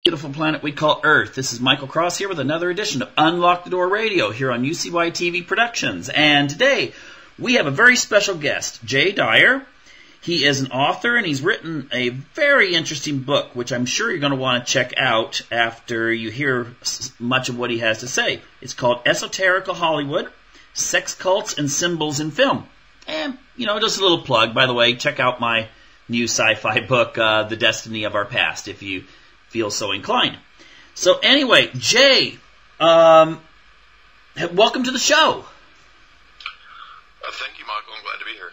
Beautiful planet we call Earth. This is Michael Cross here with another edition of Unlock the Door Radio here on UCY TV Productions. And today we have a very special guest, Dyer. He is an author and he's written a very interesting book, which I'm sure you're going to want to check out after you hear much of what he has to say. It's called Esoterical Hollywood, Sex Cults and Symbols in Film. And, just a little plug, by the way, check out my new sci-fi book, The Destiny of Our Past, if you feel so inclined. So anyway, Jay, welcome to the show. Thank you, Michael. I'm glad to be here.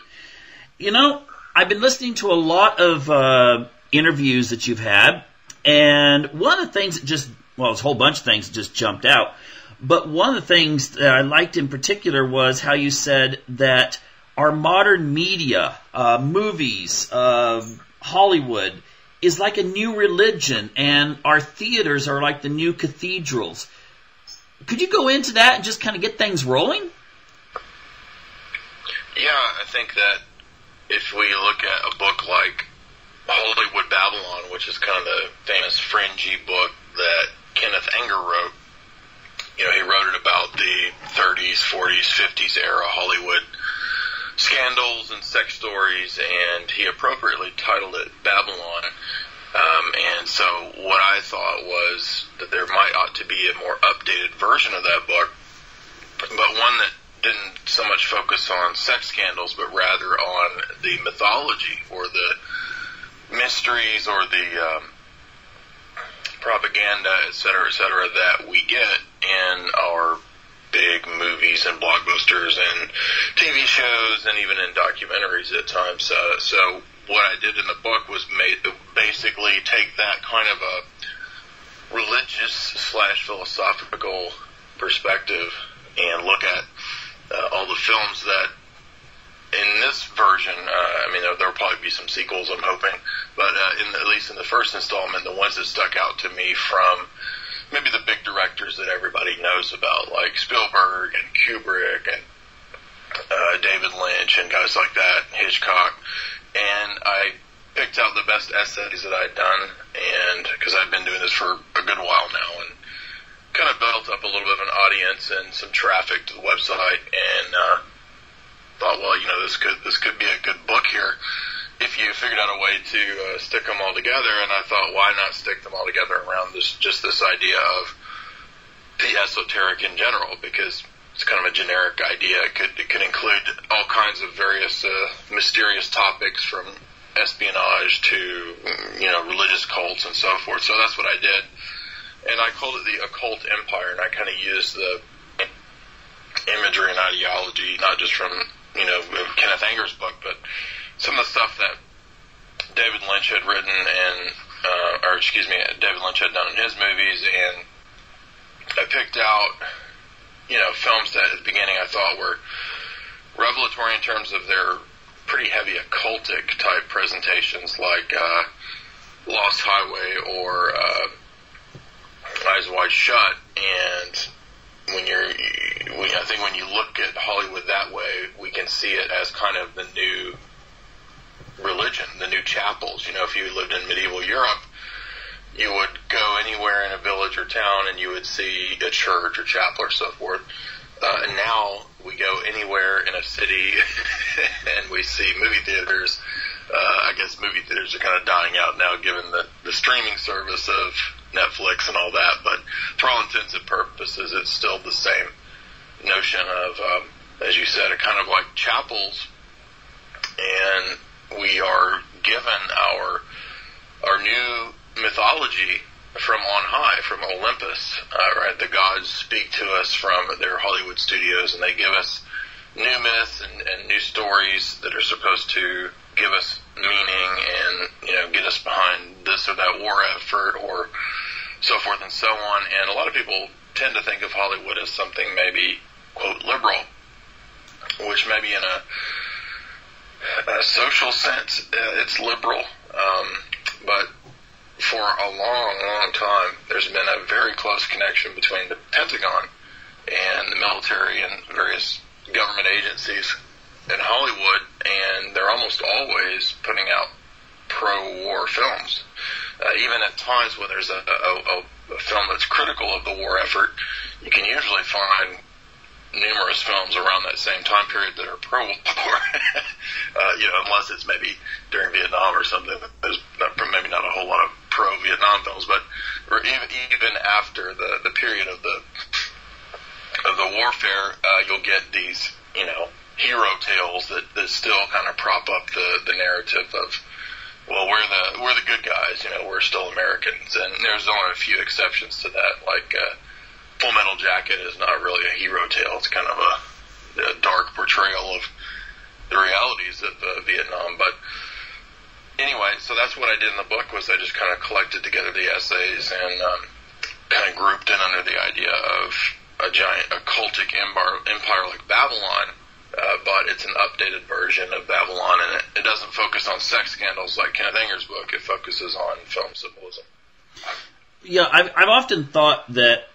I've been listening to a lot of interviews that you've had, and one of the things that there's a whole bunch of things that just jumped out, but one of the things that I liked in particular was how you said that our modern media, movies, Hollywood, is like a new religion, and our theaters are like the new cathedrals. Could you go into that and just kind of get things rolling? Yeah, I think that if we look at a book like Hollywood Babylon, which is kind of the famous fringy book that Kenneth Anger wrote, he wrote it about the 30s, 40s, 50s era Hollywood scandals and sex stories, and he appropriately titled it Babylon. And so what I thought was that there ought to be a more updated version of that book, but one that didn't so much focus on sex scandals, but rather on the mythology or the mysteries or the propaganda, et cetera, that we get in our big movies and blockbusters and TV shows and even in documentaries at times. So what I did in the book was basically take that kind of a religious/philosophical perspective and look at all the films that in this version, there'll probably be some sequels, I'm hoping, but at least in the first installment, the ones that stuck out to me from maybe the big directors that everybody knows about, like Spielberg and Kubrick and David Lynch and guys like that, Hitchcock. And I picked out the best essays that I'd done, and because I've been doing this for a good while now, and kind of built up a little bit of an audience and some traffic to the website, and thought, this could be a good book here if you figured out a way to stick them all together. And I thought, why not stick them all together around this idea of the esoteric in general, because it's kind of a generic idea. It could include all kinds of various mysterious topics, from espionage to religious cults and so forth. So that's what I did, and I called it the Occult Empire. And I kind of used the imagery and ideology, not just from Kenneth Anger's book, but some of the stuff that David Lynch had written David Lynch had done in his movies. And I picked out films that at the beginning I thought were revelatory in terms of their pretty heavy occultic type presentations, like Lost Highway or Eyes Wide Shut. And I think when you look at Hollywood that way, we can see it as kind of the new religion, the new chapels. If you lived in medieval Europe, you would go anywhere in a village or town and you would see a church or chapel or so forth. And now we go anywhere in a city and we see movie theaters. I guess movie theaters are kind of dying out now given the streaming service of Netflix and all that. But for all intents and purposes, it's still the same notion of, as you said, a kind of like chapels. And we are given our new mythology from on high, from Olympus, right? The gods speak to us from their Hollywood studios, and they give us new myths and new stories that are supposed to give us meaning and, get us behind this or that war effort or so forth and so on. And a lot of people tend to think of Hollywood as something maybe, quote, liberal, which maybe in a social sense, it's liberal, but for a long, long time, there's been a very close connection between the Pentagon and the military and various government agencies in Hollywood, and they're almost always putting out pro-war films. even at times when there's a film that's critical of the war effort, you can usually find numerous films around that same time period that are pro-war, unless it's maybe during Vietnam or something. There's maybe not a whole lot of pro-Vietnam films, but even after the period of the warfare, you'll get these, hero tales that still kind of prop up the narrative of, well, we're the good guys, we're still Americans, and there's only a few exceptions to that, like Full Metal Jacket is not really a hero tale. It's kind of a dark portrayal of the realities of Vietnam. But anyway, so that's what I did in the book, was I just kind of collected together the essays and kind of grouped in under the idea of a giant occultic empire like Babylon, but it's an updated version of Babylon, and it doesn't focus on sex scandals like Kenneth Anger's book. It focuses on film symbolism. Yeah, I've often thought that,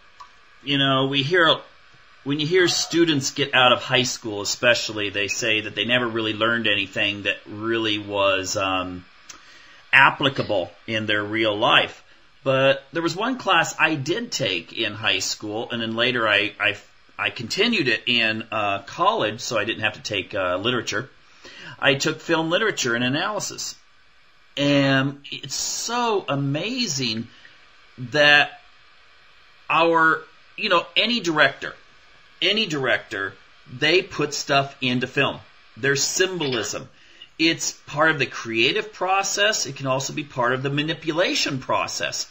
when you hear students get out of high school, especially, they say that they never really learned anything that really was applicable in their real life. But there was one class I did take in high school, and then later I continued it in college, so I didn't have to take literature. I took film literature and analysis. And it's so amazing that any director, they put stuff into film. There's symbolism. It's part of the creative process. It can also be part of the manipulation process.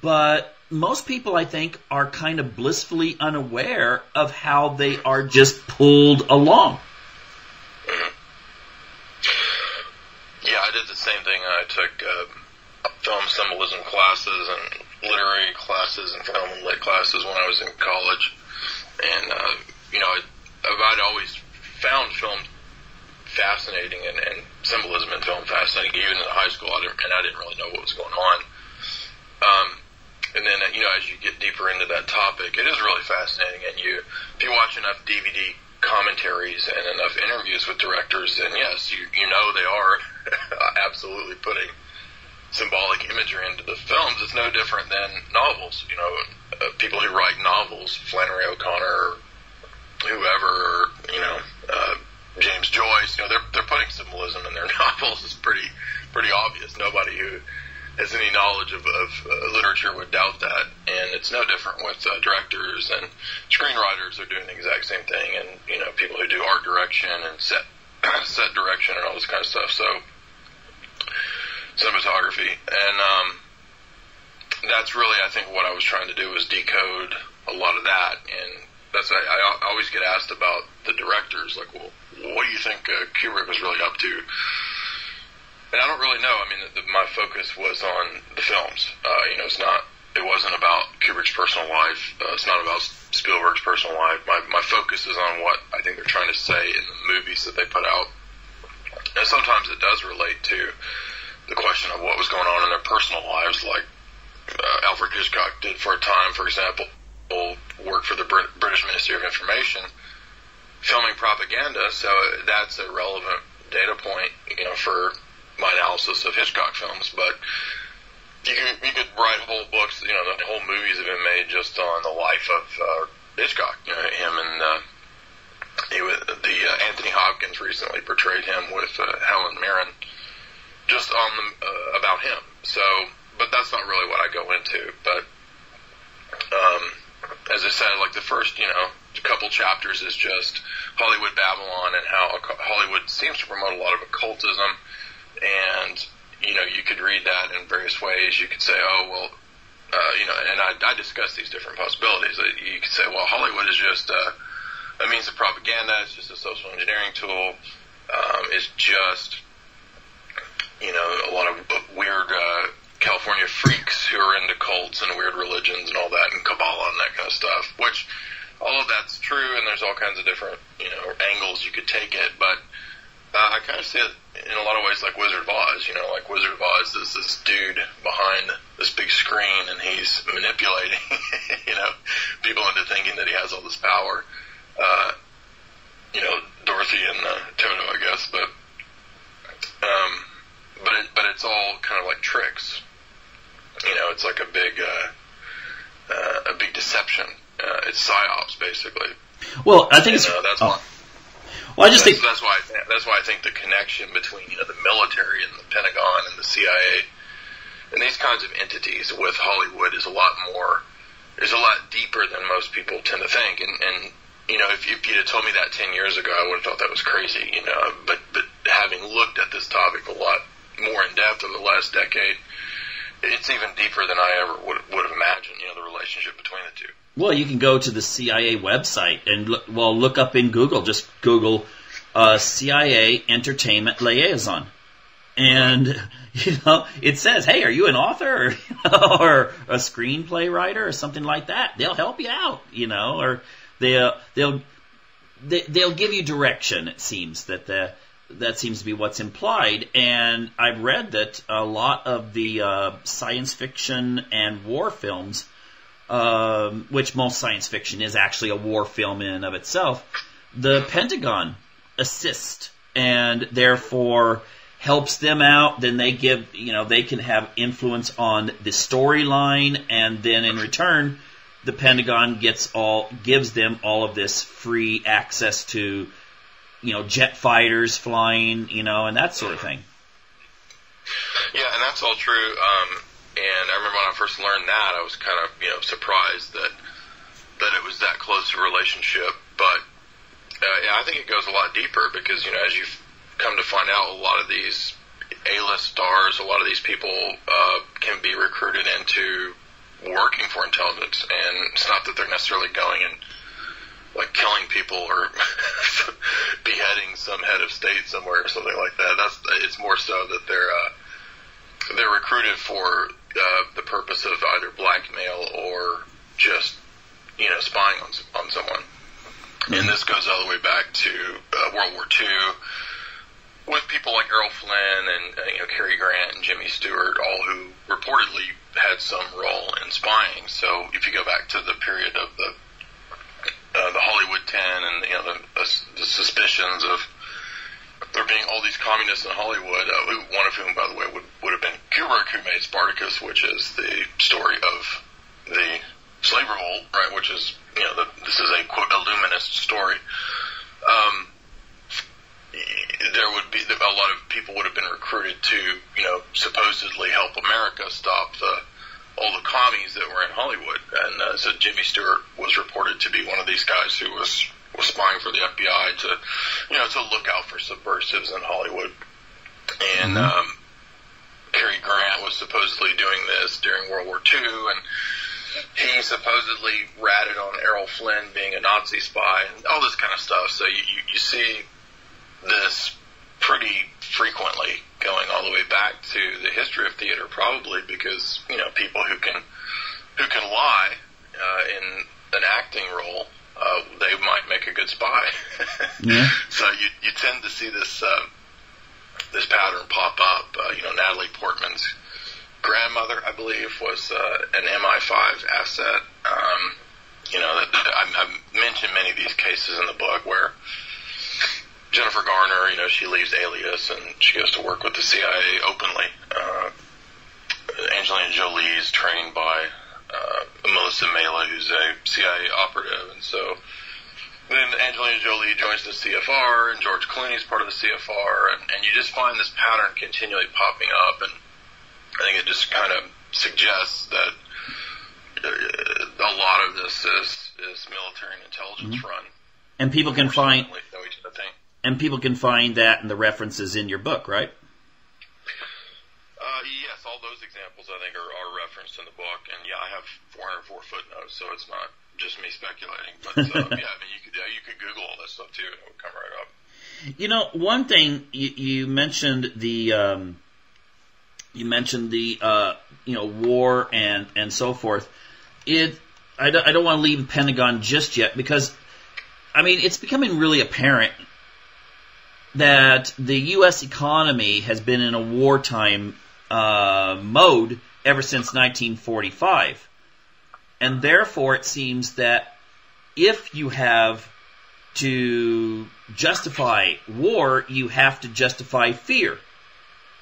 But most people, I think, are kind of blissfully unaware of how they are just pulled along. Yeah, I did the same thing. I took film symbolism classes and literary classes and film and lit classes when I was in college. And, I'd always found film fascinating and symbolism in film fascinating. Even in high school, I didn't really know what was going on. And then, as you get deeper into that topic, it is really fascinating. And if you watch enough DVD commentaries and enough interviews with directors, then yes, they are absolutely putting symbolic imagery into the films. It's no different than novels. People who write novels, Flannery O'Connor, or whoever, James Joyce, they're putting symbolism in their novels. It's pretty obvious. Nobody who has any knowledge of literature would doubt that. And it's no different with directors and screenwriters are doing the exact same thing, and people who do art direction and set direction and all this kind of stuff. So cinematography, and that's really, I think, what I was trying to do was decode a lot of that. And that's I always get asked about the directors, like, well, what do you think Kubrick was really up to? And I don't really know. I mean, my focus was on the films. It wasn't about Kubrick's personal life. It's not about Spielberg's personal life. My focus is on what I think they're trying to say in the movies that they put out. And sometimes it does relate to the question of what was going on in their personal lives, like Alfred Hitchcock did for a time, for example, worked for the British Ministry of Information, filming propaganda, so that's a relevant data point, for my analysis of Hitchcock films. But you could write whole books, the whole movies have been made just on the life of Hitchcock, him and Anthony Hopkins recently portrayed him with Helen Mirren, just on about him. So, but that's not really what I go into. But as I said, like the first, couple chapters is just Hollywood Babylon and how Hollywood seems to promote a lot of occultism. And, you could read that in various ways. You could say, oh, well, and I discuss these different possibilities. You could say, well, Hollywood is just a means of propaganda. It's just a social engineering tool. It's just, a lot of weird California freaks who are into cults and weird religions and all that, and Kabbalah and that kind of stuff, which all of that's true, and there's all kinds of different, angles you could take it, but I kind of see it in a lot of ways like Wizard of Oz. Like Wizard of Oz is this dude behind this big screen, and he's manipulating, people into thinking that he has all this power. Dorothy and Toto, I guess, but it's all kind of like tricks. It's like a big deception. It's psyops, basically. Well, I think that's why I think the connection between the military and the Pentagon and the CIA and these kinds of entities with Hollywood is a lot deeper than most people tend to think. And if you'd have told me that 10 years ago, I would have thought that was crazy. But having looked at this topic a lot more in depth over the last decade, it's even deeper than I ever would have imagined. The relationship between the two. Well, you can go to the CIA website and look up in Google. Just Google CIA Entertainment Liaison, and it says, "Hey, are you an author or a screenplay writer or something like that?" They'll help you out, or they'll give you direction. It seems that seems to be what's implied. And I've read that a lot of the science fiction and war films, which most science fiction is actually a war film in and of itself, the Pentagon assists and therefore helps them out. Then they give, they can have influence on the storyline, and then in return, the Pentagon gives them all of this free access to, jet fighters flying, and that sort of thing. Yeah, and that's all true. And I remember when I first learned that, I was kind of, surprised that it was that close a relationship. But I think it goes a lot deeper because, as you've come to find out, a lot of these A-list stars, a lot of these people can be recruited into working for intelligence. And it's not that they're necessarily going and killing people or beheading some head of state somewhere or something like that. It's more so that they're recruited for the purpose of either blackmail or just spying on someone. Mm-hmm. And this goes all the way back to World War II with people like Errol Flynn and Cary Grant and Jimmy Stewart, all who reportedly had some role in spying. So if you go back to the period of the Hollywood 10 and the suspicions of there being all these communists in Hollywood, one of whom, by the way, would have been Kubrick, who made Spartacus, which is the story of the slave revolt, right? Which is, this is a quote illuminist story. There would be a lot of people would have been recruited to, supposedly help America stop all the commies that were in Hollywood. And so Jimmy Stewart was reported to be one of these guys who was spying for the FBI to look out for subversives in Hollywood. And Cary Grant was supposedly doing this during World War II, and he supposedly ratted on Errol Flynn being a Nazi spy and all this kind of stuff. So you see this pretty frequently going all the way back to the history of theater, probably because people who can lie in an acting role, they might make a good spy. Yeah. So you tend to see this pattern pop up. Natalie Portman's grandmother, I believe, was an MI5 asset. I've mentioned many of these cases in the book where Jennifer Garner, she leaves Alias and she goes to work with the CIA openly. Angelina Jolie is trained by Melissa Mela, who's a CIA operative, and so then Angelina Jolie joins the CFR, and George Clooney's part of the CFR, and you just find this pattern continually popping up, and I think it just kind of suggests that a lot of this is military and intelligence run. And people can find that in the references in your book, right? Yes, all those examples I think are referenced in the book, and yeah, I have 404 footnotes, so it's not just me speculating. But yeah, I mean, you could Google all this stuff too, and it would come right up. One thing you mentioned the war and so forth. I don't want to leave the Pentagon just yet because, I mean, it's becoming really apparent that the U.S. economy has been in a wartime mode ever since 1945. And therefore it seems that if you have to justify war, you have to justify fear.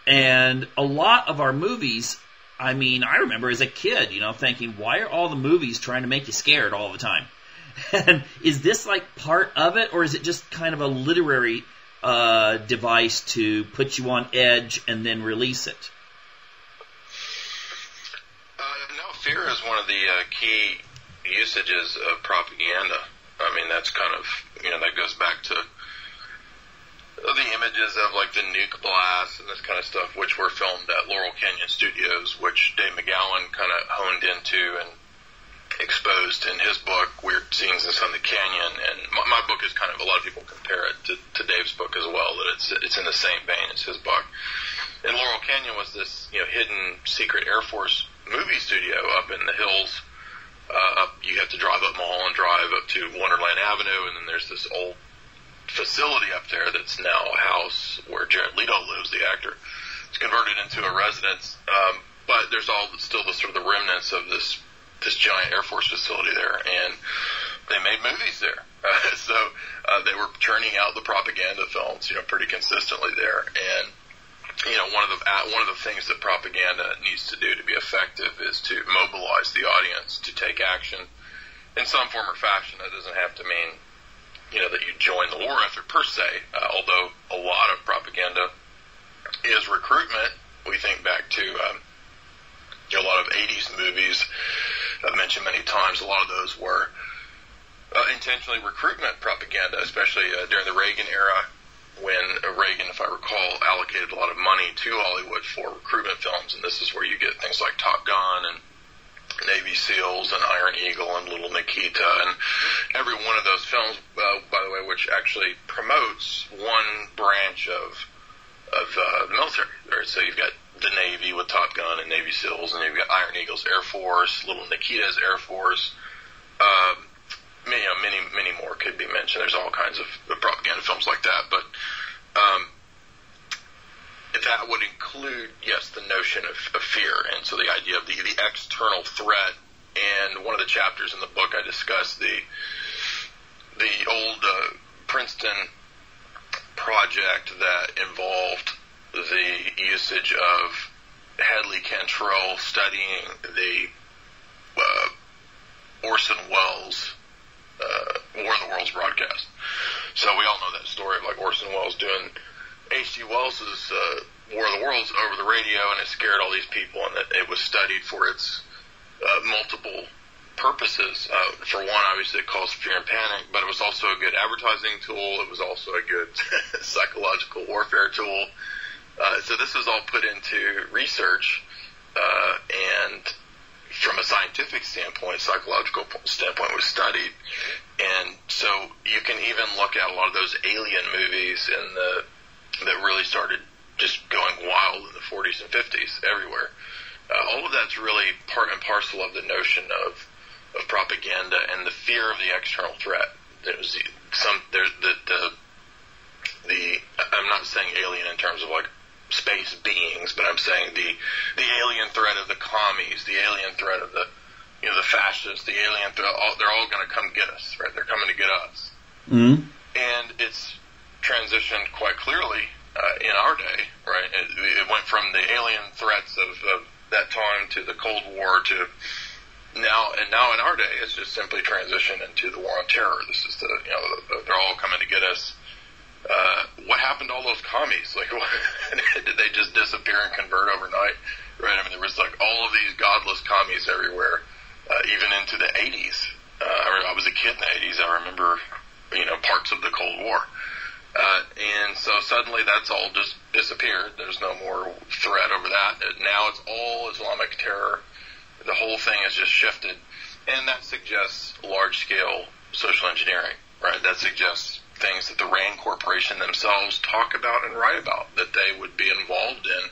And a lot of our movies I mean, I remember as a kid, thinking, why are all the movies trying to make you scared all the time? And is this like part of it, or is it just kind of a literary device to put you on edge and then release it? No, fear is one of the key usages of propaganda. I mean, that's kind of, that goes back to the images of like the nuke blast and this kind of stuff, which were filmed at Laurel Canyon Studios, which Dave McGowan kind of honed into and exposed in his book, Weird Scenes Inside the Canyon. And my book is kind of, a lot of people compare it to Dave's book as well, that it's in the same vein as his book. And Laurel Canyon was this, hidden secret Air Force movie studio up in the hills. You have to drive up Mulholland Drive up to Wonderland Avenue, and then there's this old facility up there that's now a house where Jared Leto lives, the actor. It's converted into a residence, but there's still the sort of the remnants of this giant Air Force facility there, and they made movies there. So they were churning out the propaganda films, pretty consistently there. And one of the things that propaganda needs to do to be effective is to mobilize the audience to take action in some form or fashion. That doesn't have to mean that you join the war effort per se, although a lot of propaganda is recruitment. We think back to a lot of 80s movies I've mentioned many times. A lot of those were intentionally recruitment propaganda, especially during the Reagan era, when Reagan, if I recall, allocated a lot of money to Hollywood for recruitment films, and this is where you get things like Top Gun and Navy SEALs and Iron Eagle and Little Nikita, and every one of those films, by the way, which actually promotes one branch of the military. Right? So you've got the Navy with Top Gun and Navy SEALs, and you've got Iron Eagle's Air Force, Little Nikita's Air Force. Many more could be mentioned. There's all kinds of propaganda films like that, but that would include, yes, the notion of fear, and so the idea of the external threat. And one of the chapters in the book, I discussed the old Princeton project that involved the usage of Hadley Cantrell studying the Orson Welles War of the Worlds broadcast. So we all know that story of like Orson Welles doing H.G. Wells's War of the Worlds over the radio, and it scared all these people, and it was studied for its multiple purposes. For one, obviously it caused fear and panic, but it was also a good advertising tool. It was also a good psychological warfare tool. So this was all put into research, and from a scientific standpoint, psychological standpoint, was studied. And so you can even look at a lot of those alien movies that really started just going wild in the 40s and 50s everywhere. All of that's really part and parcel of the notion of propaganda and the fear of the external threat. I'm not saying alien in terms of like space beings, but I'm saying the alien threat of the commies, the alien threat of the fascists, the alien threat. They're all going to come get us, right? They're coming to get us. Mm-hmm. And it's transitioned quite clearly in our day, right? It went from the alien threats of that time to the Cold War to now in our day, it's just simply transitioned into the war on terror. This is they're all coming to get us. What happened to all those commies? Like, did they just disappear and convert overnight? Right? I mean, there was like all of these godless commies everywhere, even into the 80s. I was a kid in the 80s. I remember, parts of the Cold War. And so suddenly that's all just disappeared. There's no more threat over that. Now it's all Islamic terror. The whole thing has just shifted. And that suggests large-scale social engineering, right? That suggests things that the RAND Corporation themselves talk about and write about, that they would be involved in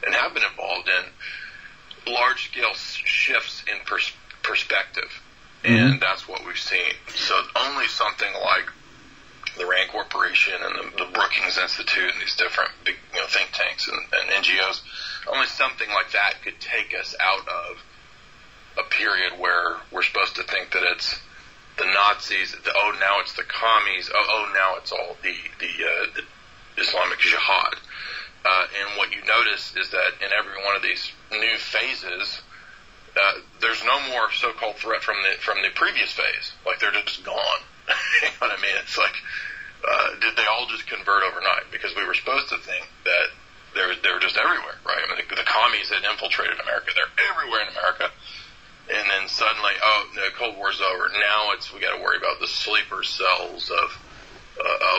and have been involved in large-scale shifts in perspective. Mm-hmm. And that's what we've seen. So only something like the RAND Corporation and the Brookings Institute and these different big think tanks and NGOs, only something like that could take us out of a period where we're supposed to think that it's the Nazis, now it's the commies, now it's all the Islamic Jihad. And what you notice is that in every one of these new phases, there's no more so-called threat from the previous phase. Like, they're just gone. You know what I mean? It's like, did they all just convert overnight? Because we were supposed to think that they were just everywhere, right? I mean, the commies had infiltrated America. They're everywhere in America. And then suddenly, the Cold War's over. Now we got to worry about the sleeper cells of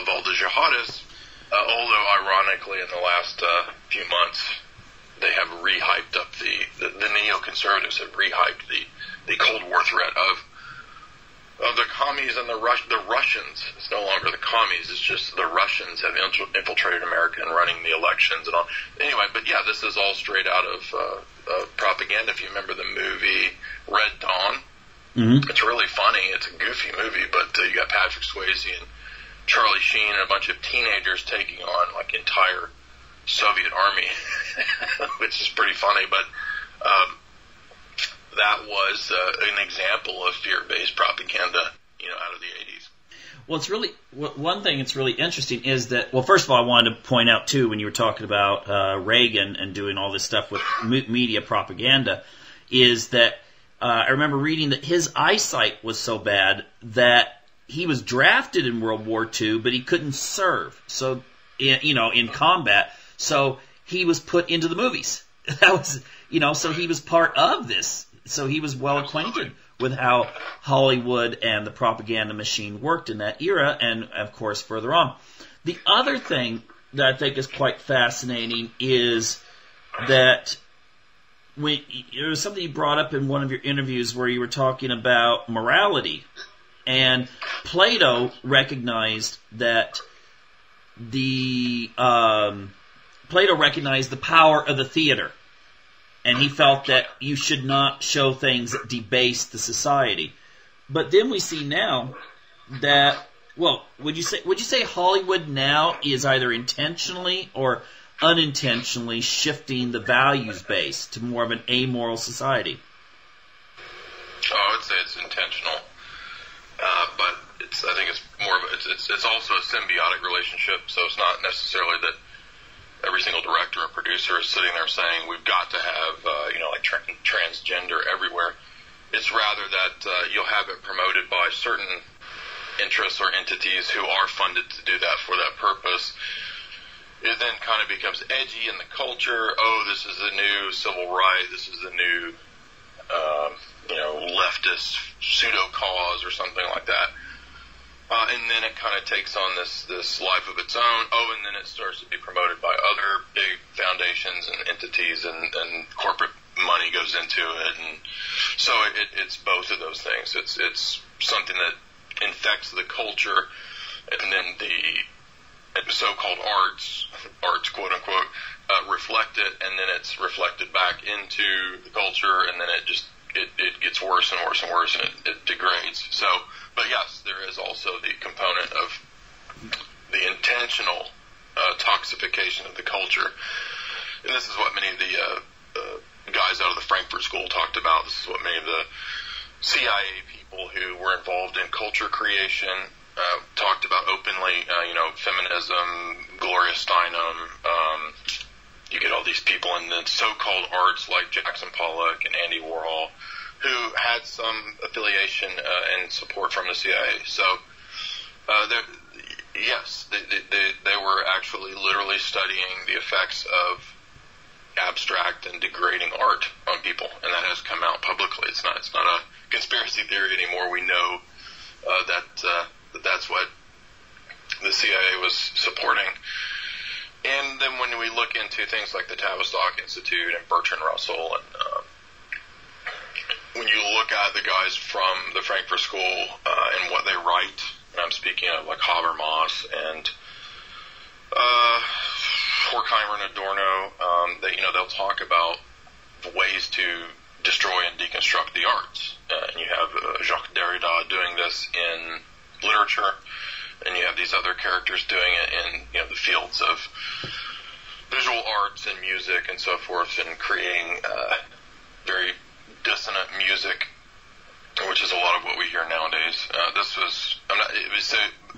all the jihadists. Although, ironically, in the last few months, they have rehyped up the neoconservatives have rehyped the Cold War threat of the commies and the Russians. It's no longer the commies. It's just the Russians have infiltrated America and running the elections and all. Anyway, but yeah, this is all straight out of propaganda. If you remember the movie Red Dawn, It's really funny. It's a goofy movie, but you got Patrick Swayze and Charlie Sheen and a bunch of teenagers taking on like entire Soviet army, which is pretty funny. But that was an example of fear-based propaganda, out of the 80s. Well, it's really one thing that's really interesting is that, well, first of all, I wanted to point out too when you were talking about Reagan and doing all this stuff with media propaganda, is that I remember reading that his eyesight was so bad that he was drafted in World War II, but he couldn't serve. So, in combat. So he was put into the movies. That was, so he was part of this. So he was well acquainted with how Hollywood and the propaganda machine worked in that era, and of course further on. The other thing that I think is quite fascinating is that it was something you brought up in one of your interviews where you were talking about morality, and Plato recognized that Plato recognized the power of the theater. And he felt that you should not show things that debase the society. But then we see now that, well, would you say Hollywood now is either intentionally or unintentionally shifting the values base to more of an amoral society? Oh, I would say it's intentional, but I think it's more of it's also a symbiotic relationship. So it's not necessarily that every single director and producer is sitting there saying we've got to have like transgender everywhere. It's rather that you'll have it promoted by certain interests or entities who are funded to do that for that purpose. It then kind of becomes edgy in the culture. Oh, this is the new civil right. This is the new leftist pseudo cause or something like that. And then it kind of takes on this life of its own. Oh, and then it starts to be promoted by other big foundations and entities, and corporate money goes into it. And so it's both of those things. It's something that infects the culture, and then the so-called arts, quote unquote, reflect it, and then it's reflected back into the culture, and then it gets worse and worse and worse, and it degrades. So. But yes, there is also the component of the intentional toxification of the culture. And this is what many of the guys out of the Frankfurt School talked about. This is what many of the CIA people who were involved in culture creation talked about openly. Feminism, Gloria Steinem. You get all these people in the so-called arts like Jackson Pollock and Andy Warhol, who had some affiliation and support from the CIA. So, they were actually literally studying the effects of abstract and degrading art on people, and that has come out publicly. It's not a conspiracy theory anymore. We know that's what the CIA was supporting. And then when we look into things like the Tavistock Institute and Bertrand Russell and when you look at the guys from the Frankfurt School and what they write, and I'm speaking of like Habermas and Horkheimer and Adorno, they'll talk about ways to destroy and deconstruct the arts. And you have Jacques Derrida doing this in literature, and you have these other characters doing it in the fields of visual arts and music and so forth, and creating very dissonant music, which is a lot of what we hear nowadays.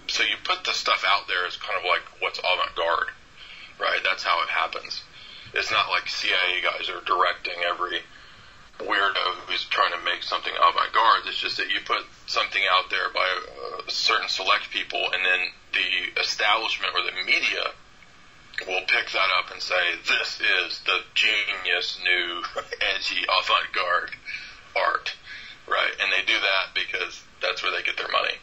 So you put the stuff out there as kind of like what's avant-garde, right? That's how it happens. It's not like CIA guys are directing every weirdo who's trying to make something avant-garde. It's just that you put something out there by certain select people, and then the establishment or the media will pick that up and say, this is the genius, new, edgy, avant-garde art, right? And they do that because that's where they get their money,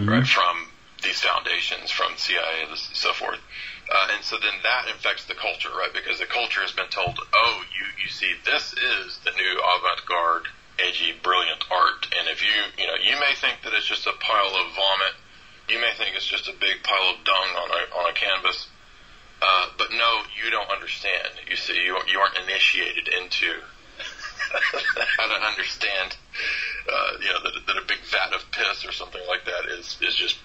right, from these foundations, from CIA and so forth. And so then that infects the culture, right? Because the culture has been told, oh, you see, this is the new avant-garde, edgy, brilliant art. And if you may think that it's just a pile of vomit. You may think it's just a big pile of dung on a canvas. But no, you don't understand. You see, you aren't initiated into how to understand, that a big vat of piss or something like that is just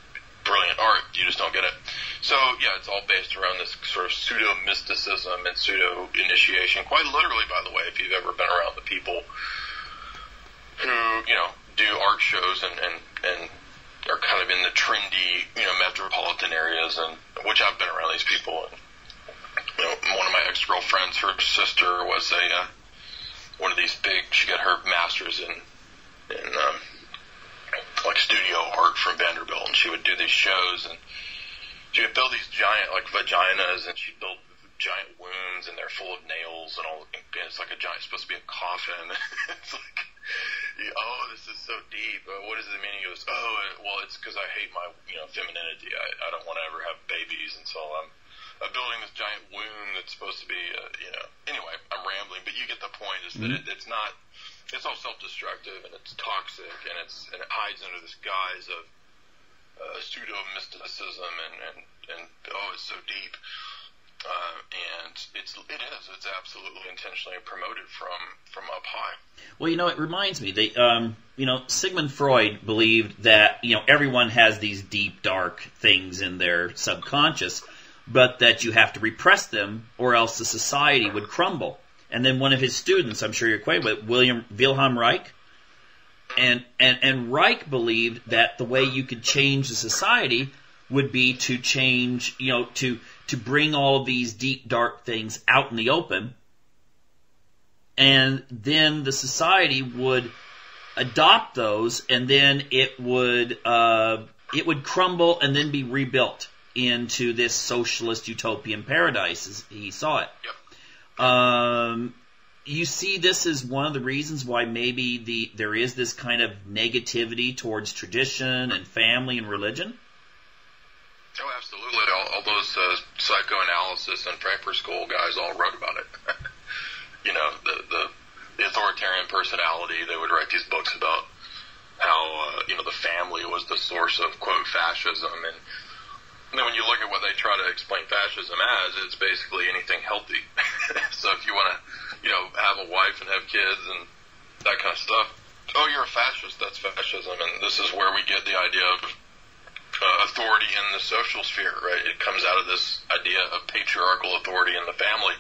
brilliant art. You just don't get it. So, yeah, it's all based around this sort of pseudo-mysticism and pseudo-initiation. Quite literally, by the way, if you've ever been around the people who, do art shows and are kind of in the trendy, metropolitan areas, and which I've been around these people. And, one of my ex-girlfriends, her sister was one of these big, she got her master's in like studio art from Vanderbilt, and she would do these shows, and she would build these giant like vaginas, and she'd build giant wombs, and they're full of nails and all. And it's like it's supposed to be a coffin. It's like, this is so deep. What is the meaning of this? Well, it's because I hate my femininity. I don't want to ever have babies, and so I'm building this giant womb that's supposed to be Anyway, I'm rambling, but you get the point. Is that it's not. It's all self-destructive, and it's toxic, and it hides under this guise of pseudo-mysticism, and it's so deep, and it's absolutely intentionally promoted from up high. Well, it reminds me, Sigmund Freud believed that everyone has these deep, dark things in their subconscious, but that you have to repress them, or else the society would crumble. And then one of his students, I'm sure you're acquainted with, Wilhelm Reich, and Reich believed that the way you could change the society would be to change, to bring all of these deep, dark things out in the open, and then the society would adopt those, and then it would crumble and then be rebuilt into this socialist utopian paradise as he saw it. Yep. You see this as one of the reasons why maybe there is this kind of negativity towards tradition and family and religion? Oh, absolutely. All those psychoanalysis and Frankfurt School guys all wrote about it. The authoritarian personality, they would write these books about how, the family was the source of, quote, fascism. And then when you look at what they try to explain fascism as, it's basically anything healthy. So if you want to, have a wife and have kids and that kind of stuff, you're a fascist, that's fascism. And this is where we get the idea of authority in the social sphere, right? It comes out of this idea of patriarchal authority in the family.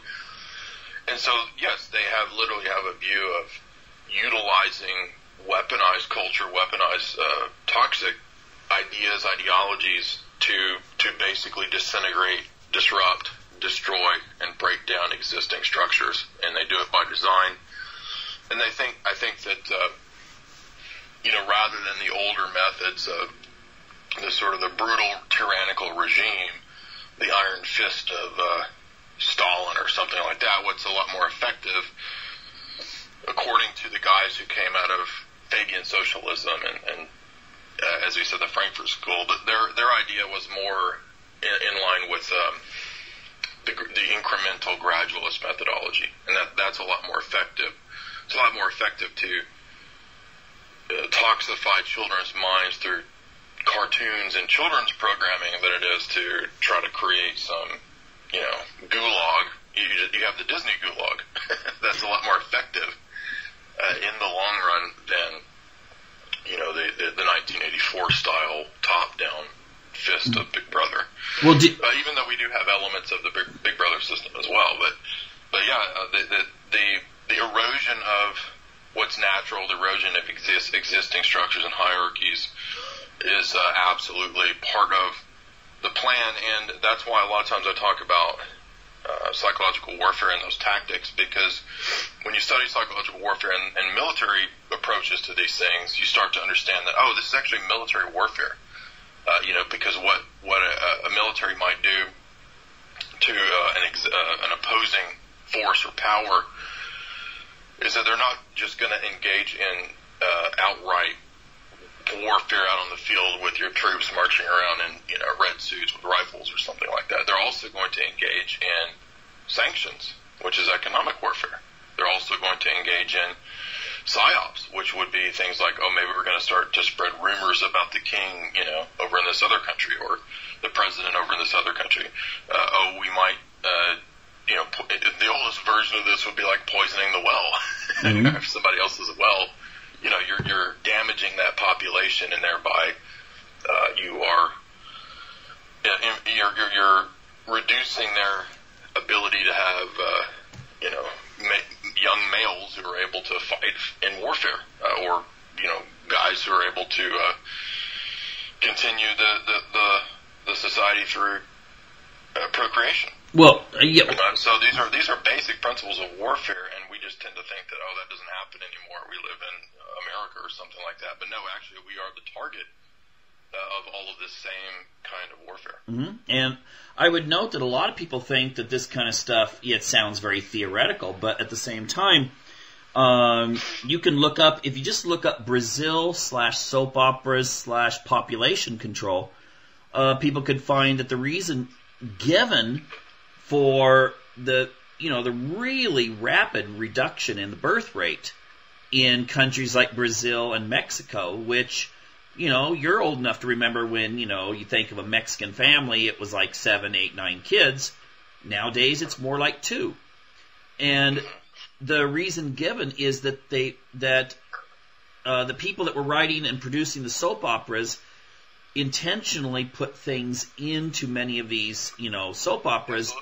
And so, yes, they literally have a view of utilizing weaponized culture, weaponized toxic ideas, ideologies, to basically disintegrate, disrupt, destroy, and break down existing structures, and they do it by design. And I think that rather than the older methods of the sort of the brutal tyrannical regime, the iron fist of Stalin or something like that, what's a lot more effective, according to the guys who came out of Fabian socialism and as we said, the Frankfurt School, their idea was more in line with the incremental gradualist methodology, and that's a lot more effective. It's a lot more effective to toxify children's minds through cartoons and children's programming than it is to try to create some, gulag. You have the Disney gulag. That's a lot more effective in the long run than the 1984 style top-down fist of Big Brother. Well, even though we do have elements of the Big Brother system as well, but the erosion of what's natural, the erosion of existing structures and hierarchies is absolutely part of the plan, and that's why a lot of times I talk about psychological warfare and those tactics, because when you study psychological warfare and military approaches to these things, you start to understand that, this is actually military warfare. Because what a military might do to an opposing force or power is that they're not just going to engage in outright warfare out on the field with your troops marching around in red suits with rifles or something like that. They're also going to engage in sanctions, which is economic warfare. They're also going to engage in psyops, which would be things like, maybe we're going to start to spread rumors about the king, over in this other country, or the president over in this other country. We might, the oldest version of this would be like poisoning the well. Mm-hmm. If somebody else is a well, you're damaging that population, and thereby you're reducing their ability to have young males who are able to fight in warfare, or guys who are able to continue the society through procreation. Well, so these are basic principles of warfare, and we just tend to think that that doesn't happen anymore. We live in America or something like that, but no, actually, we are the target of all of this same kind of warfare. Mm-hmm. And I would note that a lot of people think that this kind of stuff, it sounds very theoretical, but at the same time, you can look up, if you just look up Brazil /soap operas / population control, people could find that the reason given for the really rapid reduction in the birth rate in countries like Brazil and Mexico, which, you're old enough to remember when, you think of a Mexican family, it was like 7, 8, 9 kids. Nowadays, it's more like 2. And the reason given is that the people that were writing and producing the soap operas intentionally put things into many of these, soap operas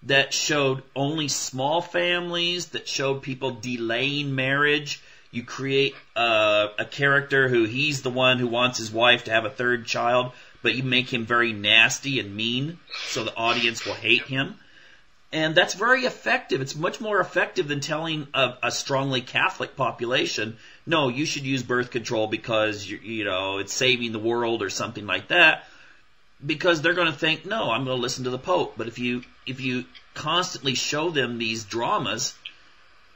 that showed only small families, that showed people delaying marriage. You create a character who he's the one who wants his wife to have a third child, but you make him very nasty and mean, so the audience will hate him. And that's very effective. It's much more effective than telling a strongly Catholic population, no, you should use birth control because it's saving the world or something like that. Because they're going to think, no, I'm going to listen to the Pope. But if you constantly show them these dramas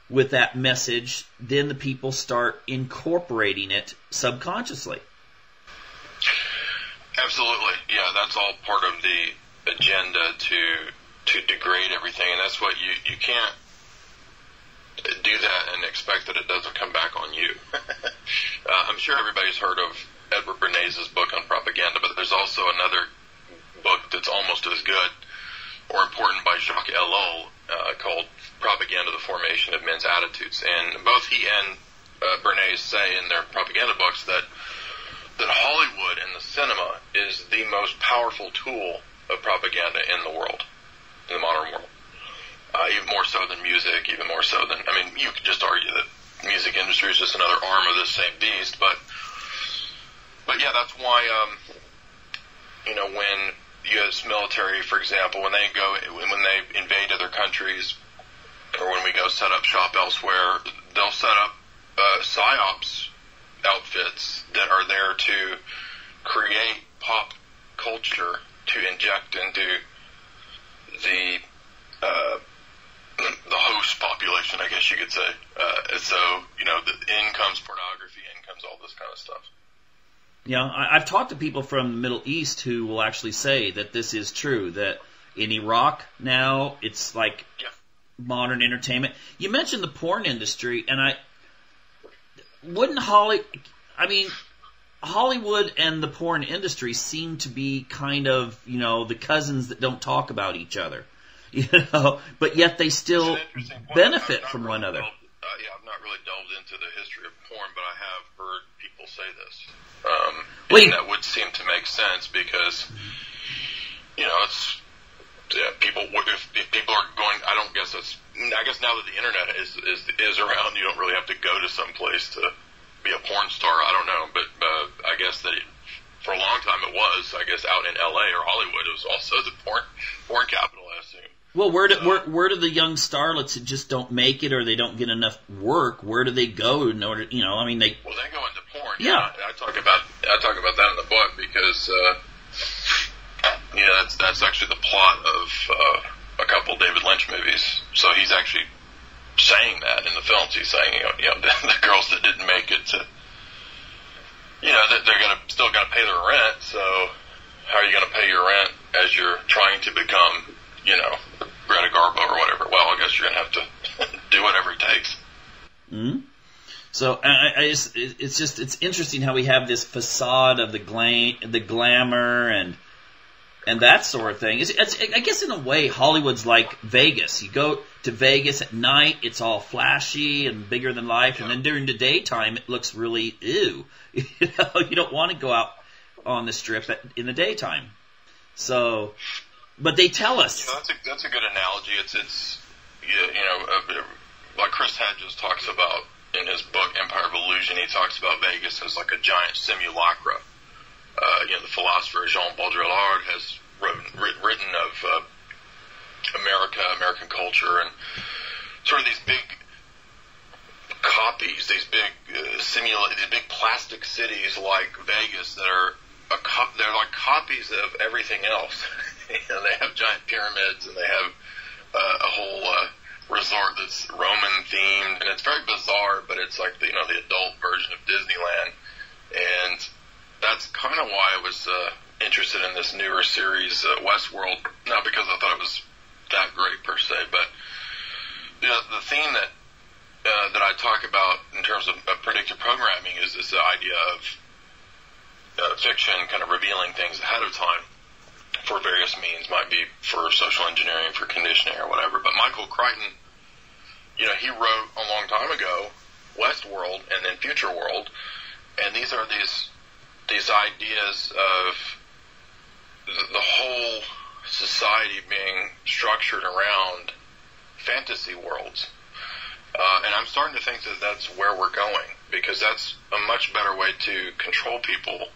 with that message, then the people start incorporating it subconsciously. Absolutely. Yeah, that's all part of the agenda to degrade everything, and that's what you can't do that and expect that it doesn't come back on you. I'm sure everybody's heard of Edward Bernays' book on propaganda, but there's also another book that's almost as good or important by Jacques Ellul called Propaganda, the Formation of Men's Attitudes. And both he and Bernays say in their propaganda books that Hollywood and the cinema is the most powerful tool of propaganda in the world, in the modern world. Even more so than music, even more so than, you could just argue that the music industry is just another arm of this same beast, but yeah, that's why, when the U.S. military, for example, when they invade other countries, or when we go set up shop elsewhere, they'll set up psyops outfits that are there to create pop culture to inject into the host population, I guess you could say. So, in comes pornography, in comes all this kind of stuff. Yeah, I've talked to people from the Middle East who will actually say that this is true, that in Iraq now it's like modern entertainment. You mentioned the porn industry, and Hollywood and the porn industry seem to be kind of, the cousins that don't talk about each other, but yet they still benefit from one another. I've not really delved into the history of porn, but I have heard people say this. And that would seem to make sense because, it's people. If people are going, I guess now that the internet is around, you don't really have to go to some place to be a porn star. I don't know, but I guess that for a long time it was. I guess out in L.A. or Hollywood, it was also the porn capital, I assume. Well, where do the young starlets that just don't make it or they don't get enough work? Where do they go in order? You know, I mean, they. Well, they go into porn. Yeah. I talk about that in the book because that's actually the plot of a couple David Lynch movies. So he's actually saying that in the films. He's saying the girls that didn't make it to, that they're still gonna pay their rent. So how are you gonna pay your rent as you're trying to become Greta Garbo or whatever? Well, I guess you're going to have to do whatever it takes. Mm-hmm. So it's interesting how we have this facade of the glamour and that sort of thing. I guess in a way Hollywood's like Vegas. You go to Vegas at night, it's all flashy and bigger than life, and then during the daytime it looks really ew. You don't want to go out on the strip in the daytime. So. But they tell us. That's a good analogy. It's like Chris Hedges talks about in his book Empire of Illusion. He talks about Vegas as like a giant simulacra. The philosopher Jean Baudrillard has written of American culture, and sort of these big copies, these big plastic cities like Vegas that are they're like copies of everything else. They have giant pyramids, and they have a whole resort that's Roman themed, and it's very bizarre. But it's like the adult version of Disneyland, and that's kind of why I was interested in this newer series, Westworld. Not because I thought it was that great per se, but the theme that I talk about in terms of predictive programming is this idea of fiction kind of revealing things ahead of time for various means. Might be for social engineering, for conditioning, or whatever. But Michael Crichton, he wrote a long time ago Westworld and then Future World, and these are these ideas of the whole society being structured around fantasy worlds. And I'm starting to think that that's where we're going, because that's a much better way to control people,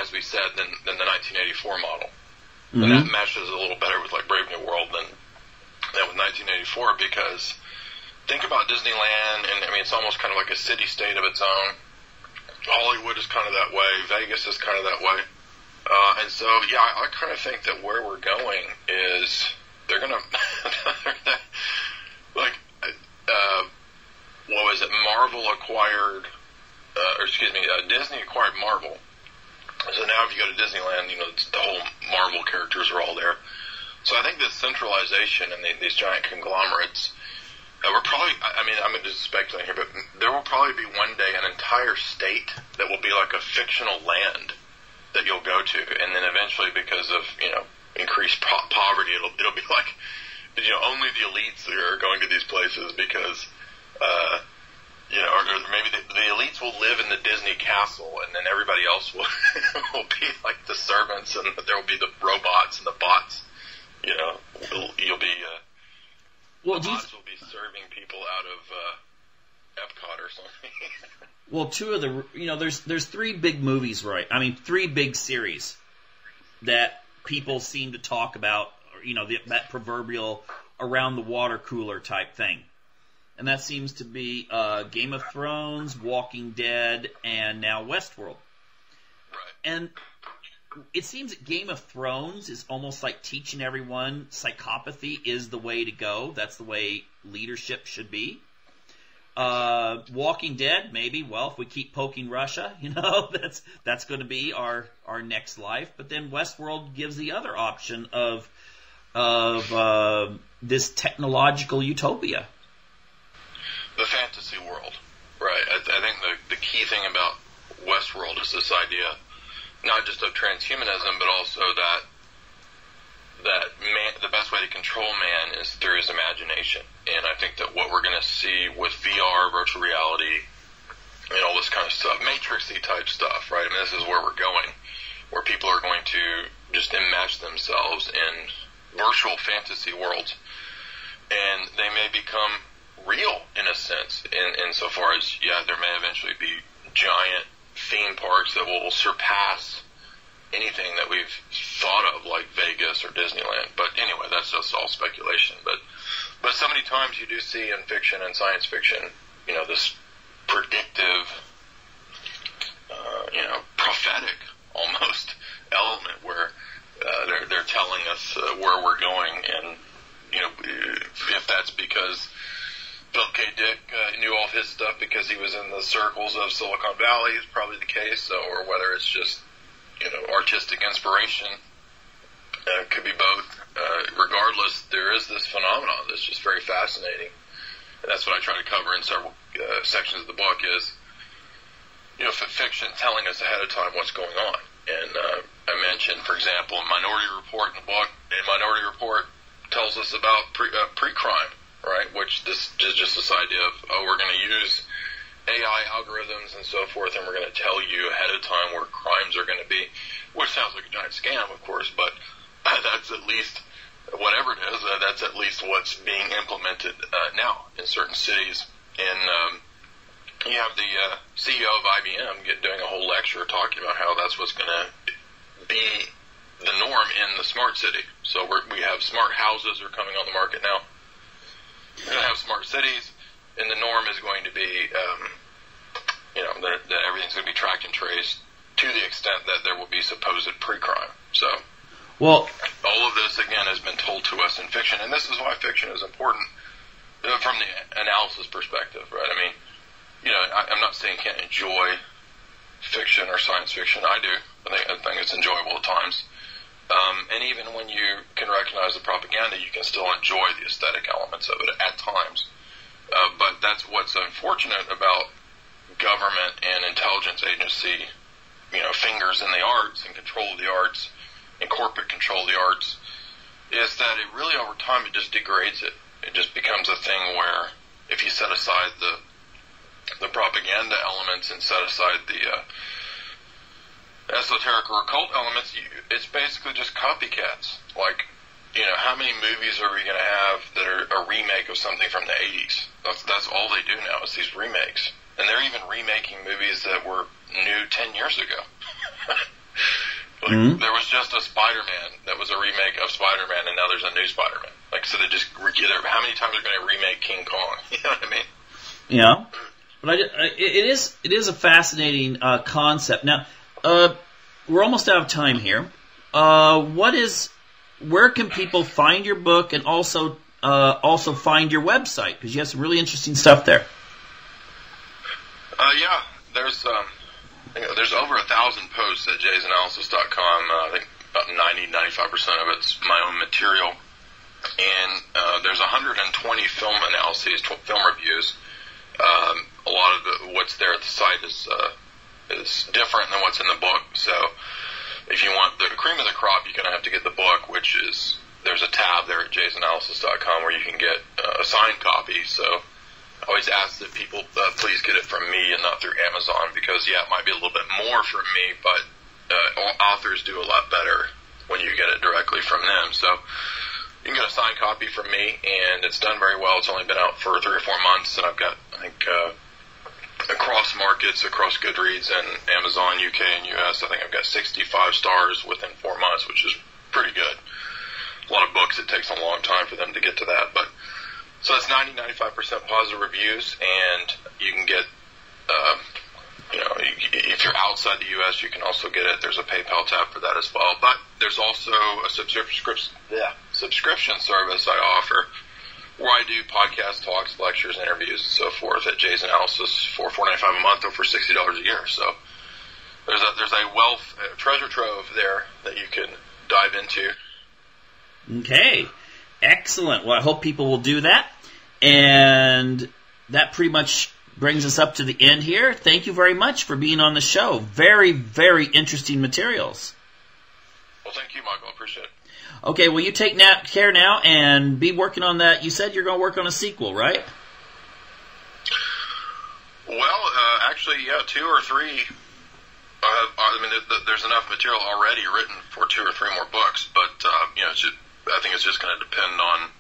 as we said, than the 1984 model. Mm-hmm. And that meshes a little better with like Brave New World than with 1984, because think about Disneyland, and I mean, it's almost kind of like a city-state of its own. Hollywood is kind of that way. Vegas is kind of that way. And so, I kind of think that where we're going is they're going to, like, what was it? Disney acquired Marvel. So now if you go to Disneyland, the whole Marvel characters are all there. So I think this centralization and these giant conglomerates, we're probably, I'm just speculating here, but there will probably be one day an entire state that will be like a fictional land that you'll go to, and then eventually, because of increased poverty, it'll be like only the elites are going to these places because or maybe the elites will live in the Disney castle, and then everybody else will will be like the servants, and there will be the robots and the bots. You'll be bots will be serving people out of Epcot or something. Well, two of the there's three big movies, right? I mean, three big series that people seem to talk about, that proverbial around the water cooler type thing. And that seems to be Game of Thrones, Walking Dead, and now Westworld. Right. And it seems that Game of Thrones is almost like teaching everyone psychopathy is the way to go. That's the way leadership should be. Walking Dead, maybe. Well, if we keep poking Russia, that's going to be our next life. But then Westworld gives the other option of this technological utopia. The fantasy world, right? I think the key thing about Westworld is this idea, not just of transhumanism, but also that man, the best way to control man is through his imagination. And I think that what we're going to see with VR, virtual reality, and all this kind of stuff, Matrixy type stuff, right? I mean, this is where we're going, where people are going to just enmesh themselves in virtual fantasy worlds, and they may become real in a sense, insofar as, there may eventually be giant theme parks that will surpass anything that we've thought of, like Vegas or Disneyland. But anyway, that's just all speculation. But so many times you do see in fiction and science fiction, this predictive, prophetic almost element where they're telling us where we're going, and if that's because Philip K. Dick knew all of his stuff because he was in the circles of Silicon Valley is probably the case, or whether it's just artistic inspiration. Could be both. Regardless, there is this phenomenon that's just very fascinating, and that's what I try to cover in several sections of the book is, fiction telling us ahead of time what's going on. And I mentioned, for example, Minority Report in the book, and Minority Report tells us about pre-crime, right, which this is just this idea of, we're going to use AI algorithms and so forth, and we're going to tell you ahead of time where crimes are going to be, which sounds like a giant scam, of course, but that's at least, whatever it is, that's at least what's being implemented now in certain cities. And you have the CEO of IBM doing a whole lecture talking about how that's what's going to be the norm in the smart city. So we have smart houses are coming on the market now. We're going to have smart cities, and the norm is going to be, that everything's going to be tracked and traced to the extent that there will be supposed pre-crime. So, well, all of this, again, has been told to us in fiction, and this is why fiction is important from the analysis perspective, right? I mean, I'm not saying you can't enjoy fiction or science fiction. I do. I think it's enjoyable at times. And even when you can recognize the propaganda, you can still enjoy the aesthetic elements of it at times. But that's what's unfortunate about government and intelligence agency, fingers in the arts and control of the arts and corporate control of the arts, is that it really over time it just degrades it. It just becomes a thing where if you set aside the propaganda elements and set aside the esoteric or occult elements, it's basically just copycats. Like, how many movies are we going to have that are a remake of something from the 80s? That's all they do now is these remakes. And they're even remaking movies that were new 10 years ago. There was just a Spider-Man that was a remake of Spider-Man, and now there's a new Spider-Man. So they just, how many times are they going to remake King Kong? You know what I mean? Yeah. But it is a fascinating concept. Now, we're almost out of time here. Where can people find your book and also find your website? Because you have some really interesting stuff there. There's over 1,000 posts at jaysanalysis.com. I think about 90-95% of it's my own material. And there's 120 film analyses, film reviews. A lot of what's there at the site is different than what's in the book. So if you want the cream of the crop, you're going to have to get the book, which is, there's a tab there at jaysanalysis.com where you can get a signed copy. So I always ask that people please get it from me and not through Amazon, because, it might be a little bit more from me, but authors do a lot better when you get it directly from them. So you can get a signed copy from me, and it's done very well. It's only been out for 3 or 4 months, and I've got, I think, across markets, across Goodreads and Amazon, UK and US, I think I've got 65 stars within 4 months, which is pretty good. A lot of books, it takes a long time for them to get to that, but so it's 90-95% positive reviews, and you can get, if you're outside the U.S., you can also get it. There's a PayPal tab for that as well, but there's also a subscription service I offer where I do podcast talks, lectures, interviews, and so forth at Jay's Analysis for $4.95 a month or for $60 a year. So there's a treasure trove there that you can dive into. Okay. Excellent. Well, I hope people will do that. And that pretty much brings us up to the end here. Thank you very much for being on the show. Very, very interesting materials. Well, thank you, Michael. I appreciate it. Okay, well, you take care now and be working on that. You said you're going to work on a sequel, right? Well, actually, 2 or 3. There's enough material already written for 2 or 3 more books, but I think it's just going to depend on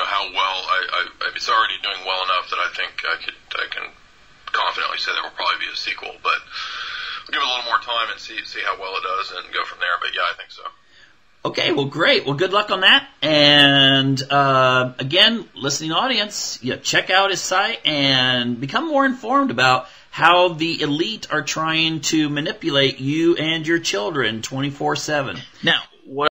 how well it's already doing well enough that I think I can confidently say there will probably be a sequel, but I'll give it a little more time and see how well it does and go from there. But yeah, I think so. Okay, well, great. Well, good luck on that. And again, listening audience, check out his site and become more informed about how the elite are trying to manipulate you and your children 24/7. Now, what